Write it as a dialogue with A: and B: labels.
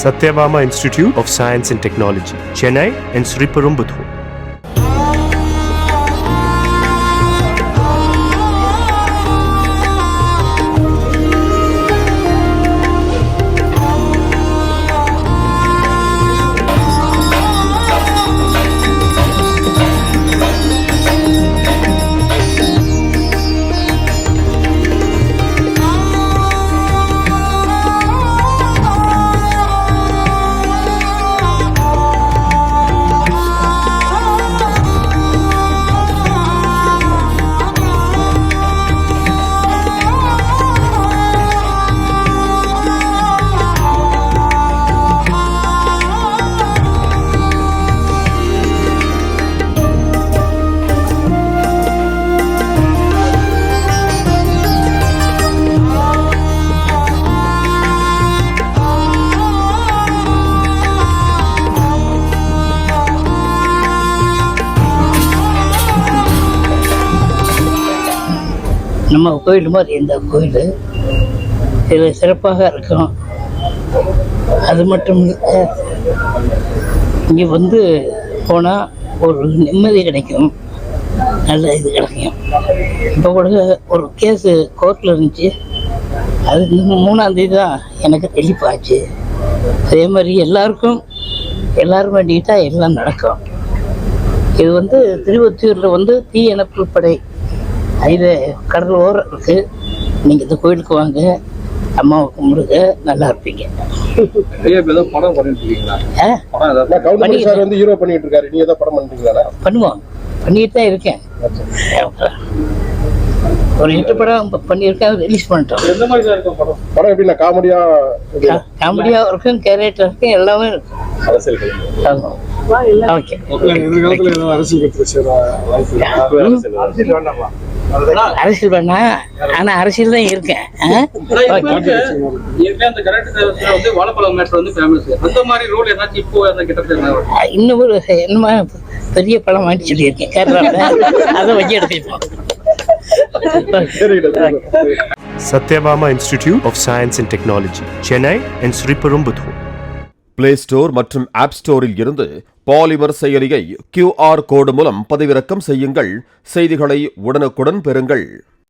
A: Satyabama Institute of Science and Technology, Chennai and Sriperumbudur.
B: நம்ம கோயில் மாதிரி இந்த கோயில் இதில் சிறப்பாக இருக்கும். அது மட்டும் இல்லை, இங்கே வந்து போனால் ஒரு நிம்மதி கிடைக்கும், நல்ல இது கிடைக்கும். இப்போ கூட ஒரு கேஸு கோர்ட்டில் இருந்துச்சு, அது 3ஆம் தேதி தான் எனக்கு தெளிப்பாச்சு. அதே மாதிரி எல்லாரும் வேண்டிக்கிட்டா எல்லாம் நடக்கும். இது வந்து திருவொத்தியூரில் வந்து தீயணைப்பு படை இது கடல் ஓரம் இருக்கு. நீங்கள் இந்த கோயிலுக்கு வாங்க, அம்மாவை கும்பிடுங்க, நல்லா இருப்பீங்க. பண்ணுவோம், பண்ணிட்டு தான் இருக்கேன். ஒரு 8 படம் பண்ணியிருக்கேன், ரிலீஸ் பண்ணிட்டோம். காமெடியா இருக்கும், கேரக்டர் இருக்கும், எல்லாமே இருக்கும். அரசியல் பண்ணா, ஆனா அரசியல் தான் இருக்கேன். இன்னும் ஒரு என்னமா பெரிய படம் வாங்கி சொல்லியிருக்கேன் கேரளாவில், அதை வச்சு எடுத்துப்போம்.
A: Satyabama Institute of Science and Technology, Chennai and Sriperumbudur.
C: Play store மற்றும் ஆப் ஸ்டோரில் இருந்து பாலிமர் செயலியை QR கோடு மூலம் பதிவிறக்கம் செய்யுங்கள். செய்திகளை உடனுக்குடன் பெறுங்கள்.